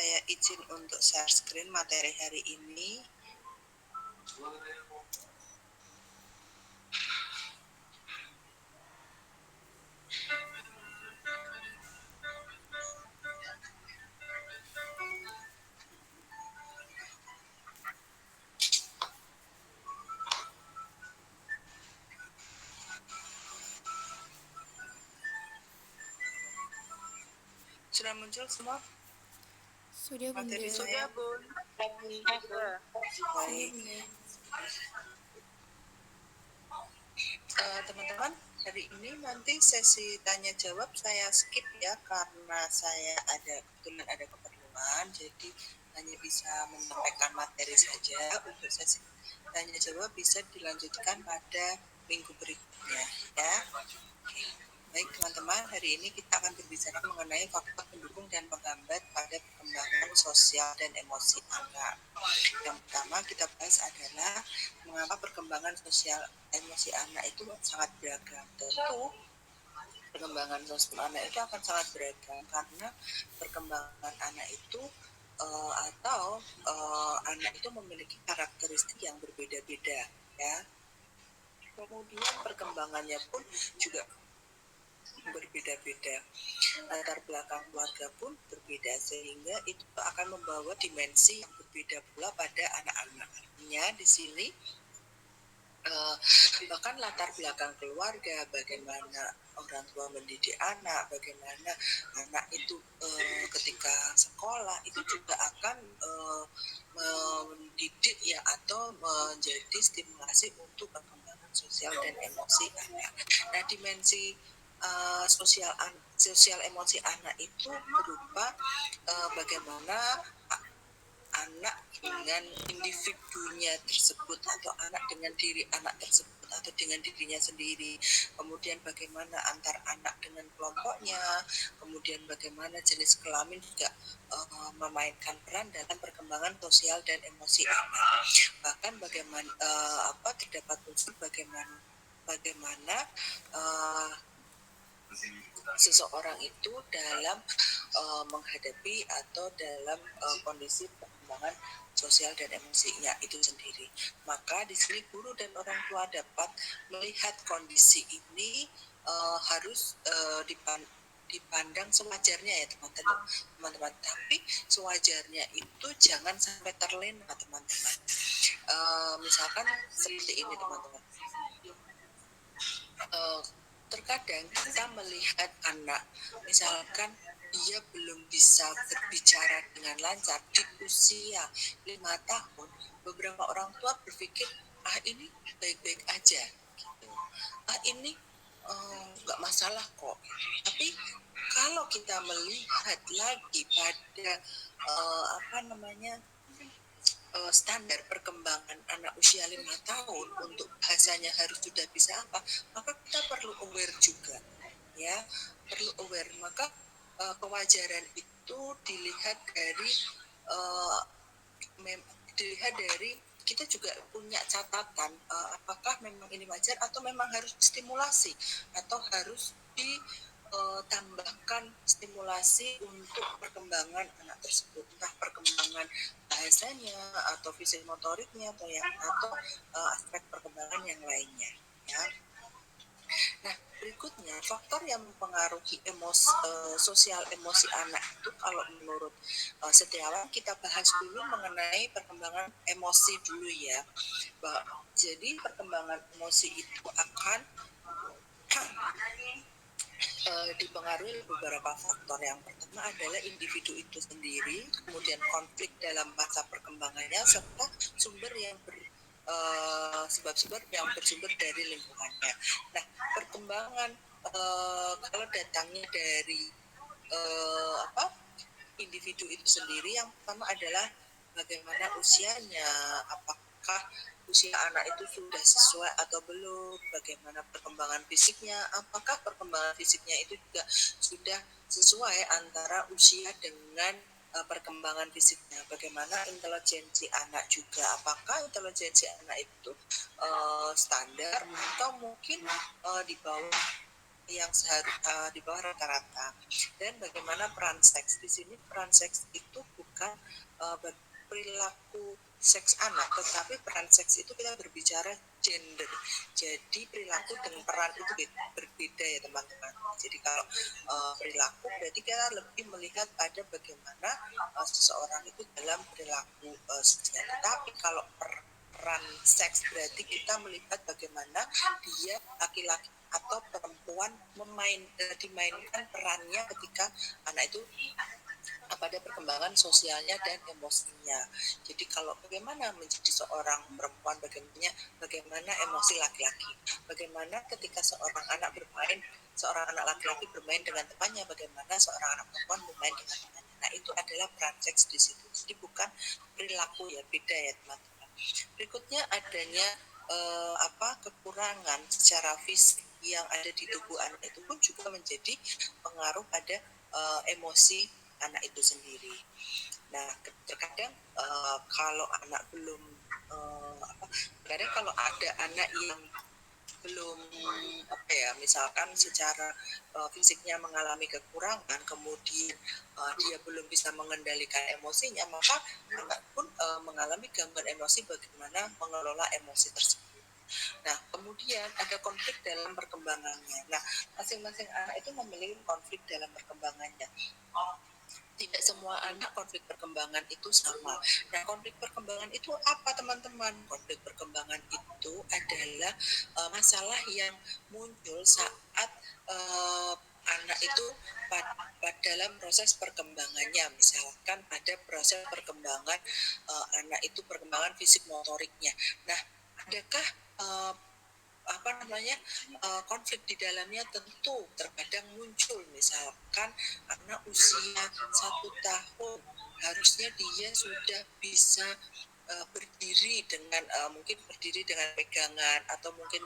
saya izin untuk share screen materi hari ini. Sudah muncul semua? Sudah, Bunda. Materi sudah, Bun. Baik. Teman-teman, hari ini nanti sesi tanya jawab saya skip ya, karena saya kebetulan ada keperluan, jadi hanya bisa menyampaikan materi saja. Untuk sesi tanya jawab bisa dilanjutkan pada minggu berikutnya ya. Baik teman-teman, hari ini kita akan berbicara mengenai faktor pendukung dan penghambat pada perkembangan sosial dan emosi anak. Yang pertama kita bahas adalah mengapa perkembangan sosial emosi anak itu sangat beragam. Tentu perkembangan sosial anak itu akan sangat beragam karena perkembangan anak itu anak itu memiliki karakteristik yang berbeda-beda ya. Kemudian perkembangannya pun juga berbeda-beda, latar belakang keluarga pun berbeda, sehingga itu akan membawa dimensi yang berbeda pula pada anak-anak. Artinya di sini bahkan latar belakang keluarga, bagaimana orang tua mendidik anak, bagaimana anak itu ketika sekolah itu juga akan mendidik ya, atau menjadi stimulasi untuk perkembangan sosial dan emosi anak. Nah, dimensi sosial emosi anak itu berupa bagaimana anak dengan individunya tersebut, atau anak dengan diri anak tersebut, atau dengan dirinya sendiri. Kemudian bagaimana antar anak dengan kelompoknya, kemudian bagaimana jenis kelamin juga memainkan peran dalam perkembangan sosial dan emosi anak. Bahkan bagaimana terdapat unsur bagaimana seseorang itu dalam menghadapi atau dalam kondisi perkembangan sosial dan emosinya itu sendiri. Maka di sini guru dan orang tua dapat melihat kondisi ini harus dipandang sewajarnya ya teman-teman. Tapi sewajarnya itu jangan sampai terlena teman-teman. Misalkan seperti ini teman-teman. Terkadang kita melihat anak, misalkan dia belum bisa berbicara dengan lancar di usia 5 tahun, beberapa orang tua berpikir, ini baik-baik aja, gitu. Ini nggak masalah kok. Tapi kalau kita melihat lagi pada standar perkembangan anak usia 5 tahun untuk bahasanya harus sudah bisa apa, maka kita perlu aware juga ya, maka kewajaran itu dilihat dari kita juga punya catatan apakah memang ini wajar atau memang harus distimulasi atau harus ditambahkan stimulasi untuk perkembangan anak tersebut, entah perkembangan bahasanya atau fisik motoriknya atau aspek perkembangan yang lainnya ya. Nah, berikutnya faktor yang mempengaruhi sosial emosi anak itu, kalau menurut Setiawan, kita bahas dulu mengenai perkembangan emosi dulu ya. Jadi perkembangan emosi itu akan dipengaruhi beberapa faktor. Yang pertama adalah individu itu sendiri, kemudian konflik dalam masa perkembangannya, serta sebab-sebab yang bersumber dari lingkungannya. Nah, perkembangan kalau datangnya dari individu itu sendiri, yang pertama adalah bagaimana usianya, apakah usia anak itu sudah sesuai atau belum, bagaimana perkembangan fisiknya, apakah perkembangan fisiknya itu juga sudah sesuai antara usia dengan perkembangan fisiknya, bagaimana intelijensi anak juga, apakah intelijensi anak itu standar atau mungkin di bawah di bawah rata-rata. Dan bagaimana peran seks. Di sini peran seks itu bukan membicarakan perilaku seks anak, tetapi peran seks itu kita berbicara gender. Jadi perilaku dengan peran itu berbeda ya teman-teman. Jadi kalau perilaku berarti kita lebih melihat pada bagaimana seseorang itu dalam perilaku seksnya. Tetapi kalau peran seks berarti kita melihat bagaimana dia laki-laki atau perempuan dimainkan perannya ketika anak itu pada perkembangan sosialnya dan emosinya. Jadi kalau bagaimana menjadi seorang perempuan, bagaimana emosi laki-laki, bagaimana ketika seorang anak laki-laki bermain dengan temannya, bagaimana seorang anak perempuan bermain dengan temannya. Nah, itu adalah peran seks di situ. Jadi bukan perilaku ya, beda ya teman-teman. Berikutnya adanya kekurangan secara fisik yang ada di tubuh anak itu pun juga menjadi pengaruh pada emosi anak itu sendiri. Nah, terkadang kalau anak belum kadang kalau ada anak yang belum misalkan secara fisiknya mengalami kekurangan, kemudian dia belum bisa mengendalikan emosinya, maka anak pun mengalami gangguan emosi bagaimana mengelola emosi tersebut. Nah, kemudian ada konflik dalam perkembangannya. Nah, masing-masing anak itu memiliki konflik dalam perkembangannya. Tidak semua anak konflik perkembangan itu sama. Nah, konflik perkembangan itu apa teman-teman? Konflik perkembangan itu adalah masalah yang muncul saat anak itu dalam proses perkembangannya. Misalkan pada proses perkembangan anak itu perkembangan fisik motoriknya. Nah, adakah konflik di dalamnya? Tentu terkadang muncul, misalkan anak usia 1 tahun harusnya dia sudah bisa berdiri dengan mungkin berdiri dengan pegangan atau mungkin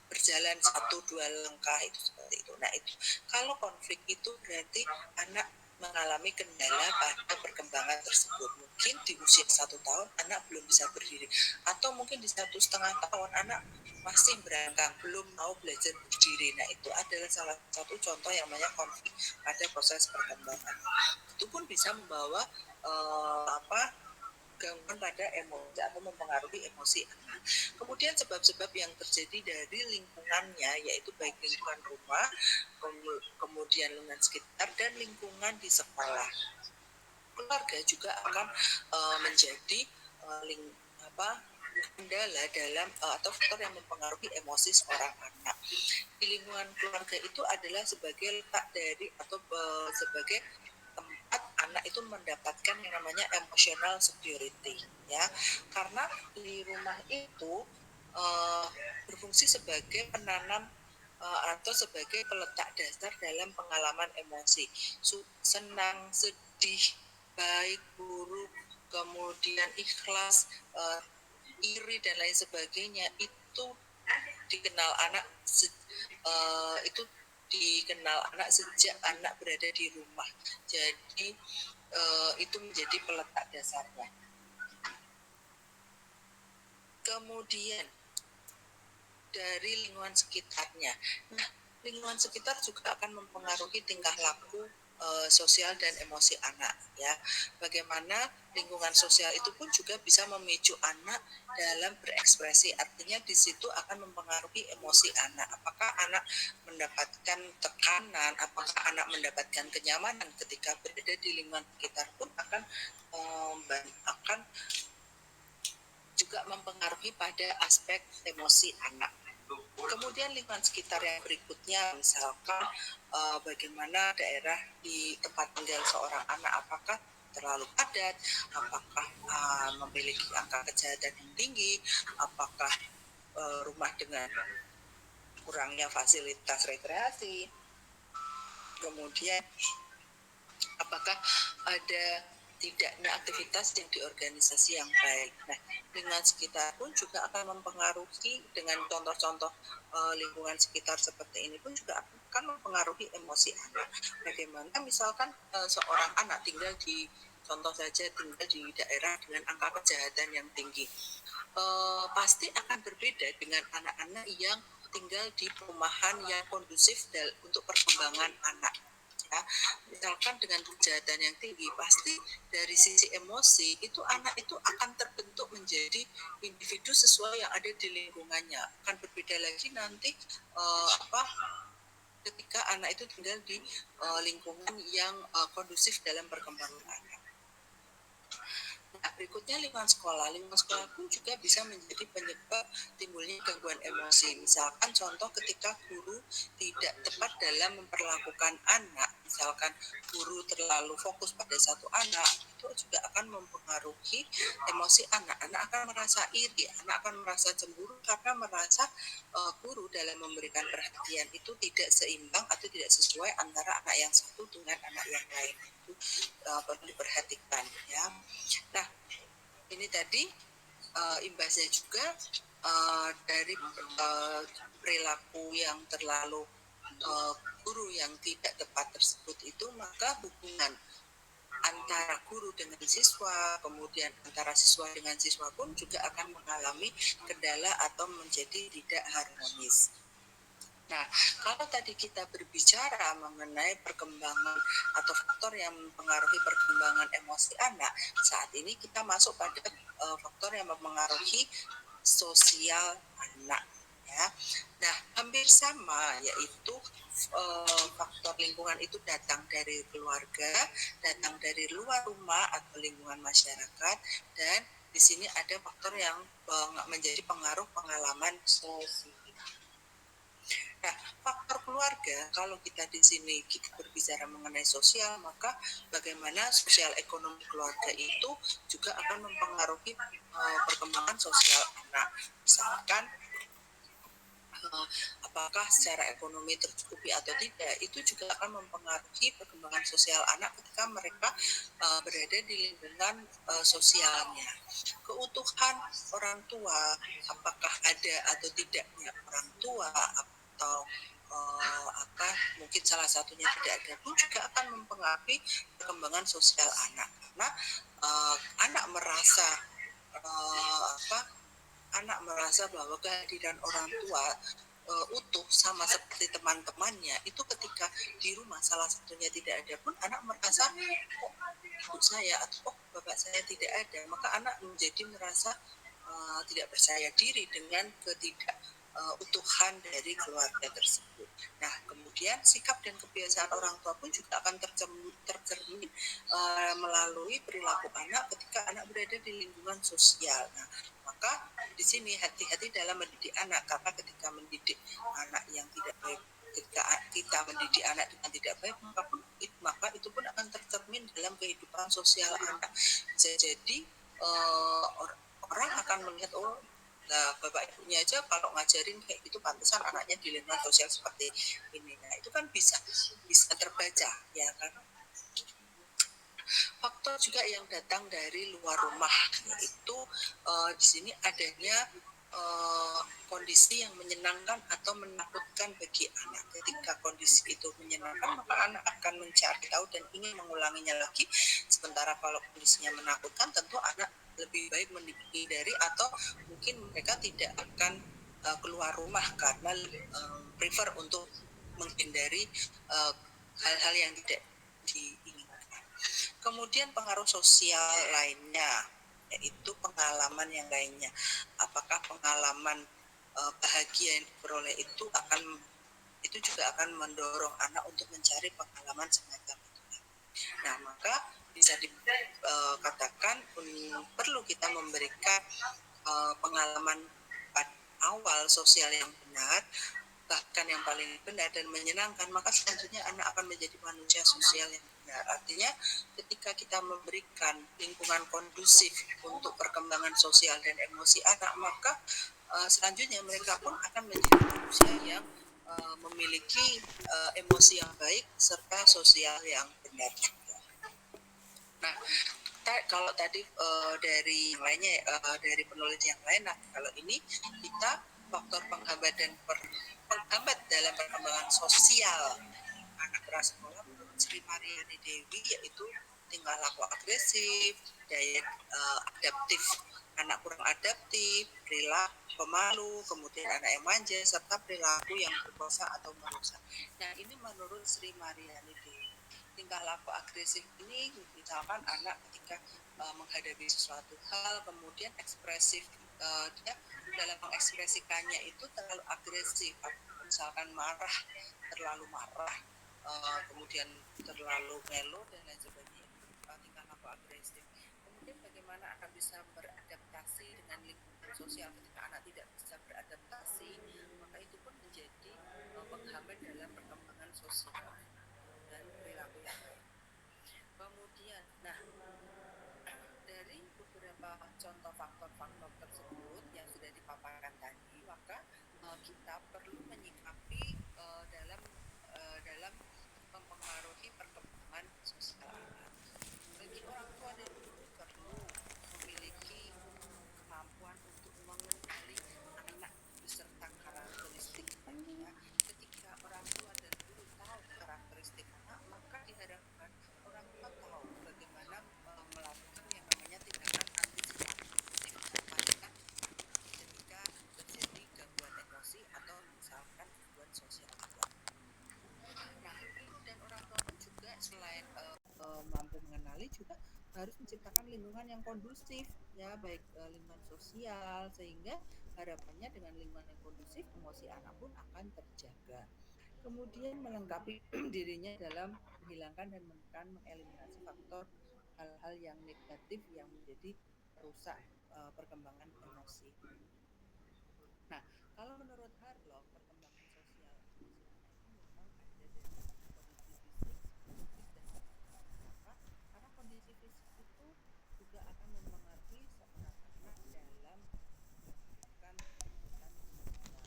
berjalan 1-2 langkah itu seperti itu. Nah, itu kalau konflik itu berarti anak mengalami kendala pada perkembangan tersebut. Mungkin di usia 1 tahun anak belum bisa berdiri, atau mungkin di 1,5 tahun anak masih berangkang, belum mau belajar berdiri. Nah, itu adalah salah satu contoh yang namanya konflik pada proses perkembangan. Itu pun bisa membawa gangguan pada emosi atau mempengaruhi emosi anak. Kemudian sebab-sebab yang terjadi dari lingkungannya, yaitu baik lingkungan rumah, kemudian lingkungan sekitar, dan lingkungan di sekolah. Keluarga juga akan menjadi kendala dalam atau faktor yang mempengaruhi emosi seorang anak. Di lingkungan keluarga itu adalah sebagai letak dari atau sebagai tempat anak itu mendapatkan yang namanya emotional security, ya, karena di rumah itu berfungsi sebagai penanam atau sebagai peletak dasar dalam pengalaman emosi, senang, sedih, baik, buruk, kemudian ikhlas, iri dan lain sebagainya, itu dikenal anak sejak anak berada di rumah. Jadi itu menjadi peletak dasarnya. Kemudian dari lingkungan sekitarnya. Nah, lingkungan sekitar juga akan mempengaruhi tingkah laku sosial dan emosi anak, ya. Bagaimana lingkungan sosial itu pun juga bisa memicu anak dalam berekspresi. Artinya di situ akan mempengaruhi emosi anak. Apakah anak mendapatkan tekanan, apakah anak mendapatkan kenyamanan ketika berada di lingkungan sekitar pun akan juga mempengaruhi pada aspek emosi anak. Kemudian lingkungan sekitar yang berikutnya, misalkan bagaimana daerah di tempat tinggal seorang anak, apakah terlalu padat, apakah memiliki angka kejahatan yang tinggi, apakah rumah dengan kurangnya fasilitas rekreasi, kemudian apakah ada tidaknya aktivitas yang di organisasi yang baik. Nah, lingkungan sekitar pun juga akan mempengaruhi, dengan contoh-contoh lingkungan sekitar seperti ini pun juga akan mempengaruhi emosi anak. Bagaimana misalkan seorang anak tinggal di daerah dengan angka kejahatan yang tinggi, pasti akan berbeda dengan anak-anak yang tinggal di perumahan yang kondusif untuk perkembangan anak. ya, misalkan dengan kejahatan yang tinggi, pasti dari sisi emosi itu anak itu akan terbentuk menjadi individu sesuai yang ada di lingkungannya. Akan berbeda lagi nanti ketika anak itu tinggal di lingkungan yang kondusif dalam perkembangan anak. Nah, berikutnya lingkungan sekolah. Lingkungan sekolah pun juga bisa menjadi penyebab timbulnya gangguan emosi. Misalkan contoh ketika guru tidak tepat dalam memperlakukan anak, misalkan guru terlalu fokus pada satu anak, itu juga akan mempengaruhi emosi anak. Anak akan merasa iri, anak akan merasa cemburu karena merasa guru dalam memberikan perhatian itu tidak seimbang atau tidak sesuai antara anak yang satu dengan anak yang lain. Itu perlu diperhatikan ya. Nah, ini tadi imbasnya juga dari perilaku yang terlalu guru yang tidak tepat tersebut itu, maka hubungan antara guru dengan siswa, kemudian antara siswa dengan siswa pun juga akan mengalami kendala atau menjadi tidak harmonis. Nah, kalau tadi kita berbicara mengenai perkembangan atau faktor yang mempengaruhi perkembangan emosi anak, saat ini kita masuk pada faktor yang mempengaruhi sosial anak. Ya. Nah, hampir sama, yaitu faktor lingkungan itu datang dari keluarga, datang dari luar rumah atau lingkungan masyarakat, dan di sini ada faktor yang menjadi pengaruh pengalaman sosial. Nah, faktor keluarga, kalau kita di sini kita berbicara mengenai sosial, maka bagaimana sosial ekonomi keluarga itu juga akan mempengaruhi perkembangan sosial anak. Misalkan apakah secara ekonomi tercukupi atau tidak, itu juga akan mempengaruhi perkembangan sosial anak ketika mereka berada di lingkungan sosialnya. Keutuhan orang tua, apakah ada atau tidaknya orang tua atau mungkin salah satunya tidak ada pun juga akan mempengaruhi perkembangan sosial anak, karena anak merasa anak merasa bahwa kehadiran orang tua utuh sama seperti teman-temannya, itu ketika di rumah salah satunya tidak ada pun anak merasa kok ibu saya atau bapak saya tidak ada, maka anak menjadi merasa tidak percaya diri dengan utuhan dari keluarga tersebut. Nah, kemudian sikap dan kebiasaan orang tua pun juga akan tercermin melalui perilaku anak ketika anak berada di lingkungan sosial. Nah, maka di sini hati-hati dalam mendidik anak, karena ketika mendidik anak yang tidak baik, ketika kita mendidik anak dengan tidak baik, maka itu pun akan tercermin dalam kehidupan sosial anak. Bisa jadi orang akan melihat, oh, nah bapak ibunya aja kalau ngajarin kayak gitu, pantesan anaknya di lingkungan sosial seperti ini. Nah, itu kan bisa terbaca ya kan. Faktor juga yang datang dari luar rumah, yaitu di sini adanya kondisi yang menyenangkan atau menakutkan bagi anak. Ketika kondisi itu menyenangkan, maka anak akan mencari tahu dan ingin mengulanginya lagi. Sementara kalau kondisinya menakutkan, tentu anak lebih baik menghindari atau mungkin mereka tidak akan keluar rumah karena prefer untuk menghindari hal-hal yang tidak diinginkan. Kemudian pengaruh sosial lainnya, yaitu pengalaman yang lainnya. Apakah pengalaman bahagia yang diperoleh itu juga akan mendorong anak untuk mencari pengalaman semacam itu. Nah, maka bisa dikatakan perlu kita memberikan pengalaman awal sosial yang benar, bahkan yang paling benar dan menyenangkan, maka selanjutnya anak akan menjadi manusia sosial yang benar. Artinya ketika kita memberikan lingkungan kondusif untuk perkembangan sosial dan emosi anak, maka selanjutnya mereka pun akan menjadi manusia yang memiliki emosi yang baik serta sosial yang benar juga. Nah, kalau tadi dari yang lainnya, dari penulis yang lain, nah kalau ini kita faktor penghambat dalam perkembangan sosial anak prasekolah menurut Sri Mariani Dewi, yaitu tingkah laku agresif, daya adaptif anak kurang adaptif, perilaku pemalu, kemudian anak yang manja, serta perilaku yang berkuasa atau merusak. Nah, ini menurut Sri Mariani Dewi. tingkah laku agresif ini misalkan anak ketika menghadapi sesuatu hal kemudian ekspresif, dia dalam mengekspresikannya itu terlalu agresif, misalkan marah, terlalu marah, kemudian terlalu melo dan lain sebagainya, tingkah laku agresif. Kemudian bagaimana anak bisa beradaptasi dengan lingkungan sosial. Ketika anak tidak bisa beradaptasi, maka itu pun menjadi penghambat dalam perkembangan sosial dan perilaku yang baik. Kemudian, nah, dari beberapa contoh faktor-faktor tersebut yang sudah dipaparkan tadi, maka kita perlu menyikapi dalam mempengaruhi perkembangan sosial anak. Bagi orang tua dan guru perlu memiliki kemampuan untuk mengenali anak beserta karakteristiknya. Ketika orang tua dan guru tahu karakteristik anak, maka diharapkan orang tua tahu bagaimana melakukan yang namanya tindakan antisipatif ketika terjadi gangguan emosi atau misalkan gangguan sosial. Nah, guru dan orang tua pun juga selain mampu mengenali juga harus menciptakan lingkungan yang kondusif ya, baik lingkungan sosial, sehingga harapannya dengan lingkungan yang kondusif emosi anak pun akan terjaga. Kemudian melengkapi dirinya dalam menghilangkan dan menekan mengeliminasi faktor hal-hal yang negatif yang menjadi perusak perkembangan emosi. Nah, kalau menurut Harlock, perkembangan sosial emosi anak itu memang ada dari kondisi fisik, psikologis, dan sosial. Kenapa? Karena kondisi fisik itu juga akan mempengaruhi seorang anak dalam melakukan kegiatan sosial,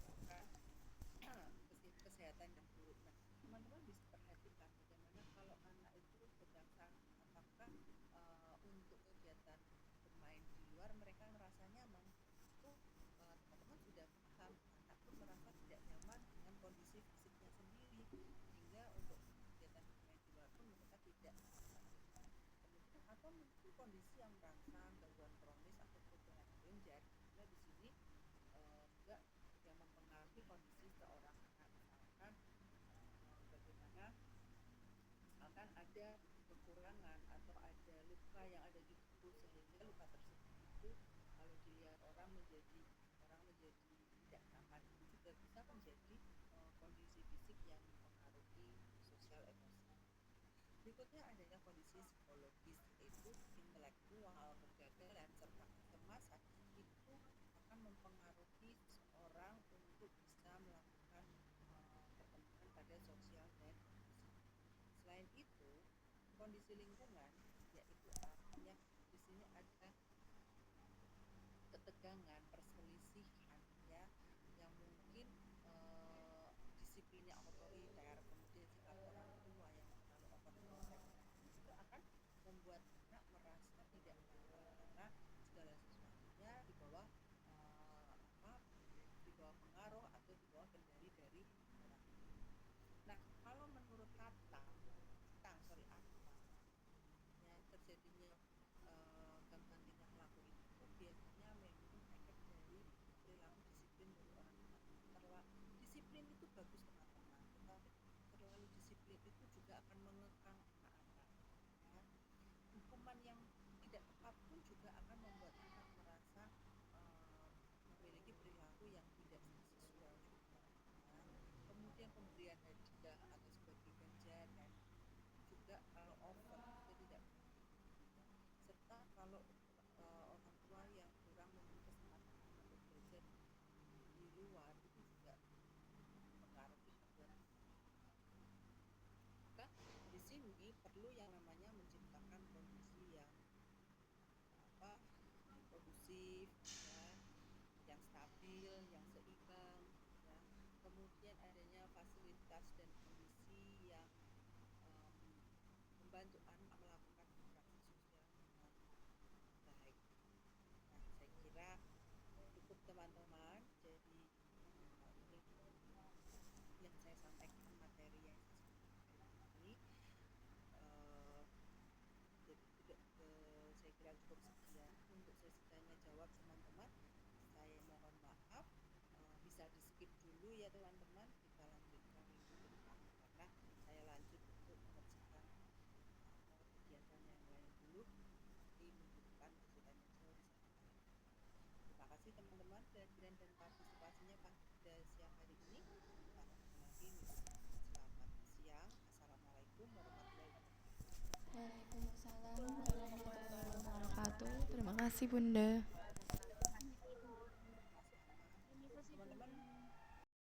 misalkan kesehatan yang buruk. Nah, teman-teman bisa perhatikan bagaimana kalau anak itu sedang apakah untuk kegiatan bermain di luar mereka merasa nyaman. Itu teman-teman sudah paham, anak pun merasa tidak nyaman dengan kondisi fisiknya sendiri, sehingga untuk kegiatan bermain di luar pun mereka tidak nyaman. Kemudian atau mungkin kondisi yang merangsang gangguan kronis atau perubahan iklim. Jadi di sini juga yang mempengaruhi kondisi seorang anak, misalkan bagaimana misalkan ada kekurangan atau ada luka yang ada di tubuh, sehingga luka tersebut itu kalau dilihat orang menjadi tidak nyaman, itu juga bisa menjadi kondisi fisik yang mempengaruhi sosial emosi. Berikutnya adanya kondisi psikologis, yaitu intelektual, kegagalan, serta kecemasan itu akan mempengaruhi seseorang untuk bisa melakukan perkembangan pada sosial dan emosi. Selain itu, kondisi lingkungan, yaitu artinya di sini ada ketegangan, perselisihan ya, yang mungkin disiplinnya otoriter, kemudian sikap orang tua yang terlalu otoriter, itu juga akan membuat anak merasa tidak nyaman karena segala sesuatunya di bawah di bawah pengaruh atau di bawah kendali dari orang tua. Nah, kalau menurut Atang, ya, terjadinya gangguan tingkah laku itu biasanya memang efek dari perilaku disiplin dari orang tua. Disiplin itu bagus teman-teman, tetapi terlalu disiplin itu juga akan mengekang anak-anak. Ya. Hukuman yang tidak tepat pun juga akan membuat anak merasa memiliki perilaku yang tidak sesuai juga. Ya. Kemudian pemberian hadiah atau sebagai ganjaran juga kalau over juga tidak baik. Ya. Serta kalau orang tua yang kurang memberi kesempatan anak untuk belajar di luar itu juga mempengaruhi gangguan maka di sini perlu yang namanya menciptakan kondisi yang kondusif ya, yang stabil, yang seimbang ya. Kemudian adanya fasilitas dan kondisi yang membantu anak melakukan interaksi sosial dengan baik. Nah, saya kira cukup teman-teman. Jadi ini yang saya sampaikan, materi yang saya sampaikan hari ini. Jadi saya kira cukup sekian untuk sesi tanya jawab teman-teman. Saya mohon maaf, bisa di skip dulu ya teman-teman, kita lanjutkan minggu depan. pertanyaan dan partisipasinya pada siang hari ini. Kita ketemu lagi minggu depan. Selamat siang. Assalamualaikum warahmatullahi wabarakatuh. Waalaikumsalam warahmatullahi wabarakatuh. Terima kasih Bunda.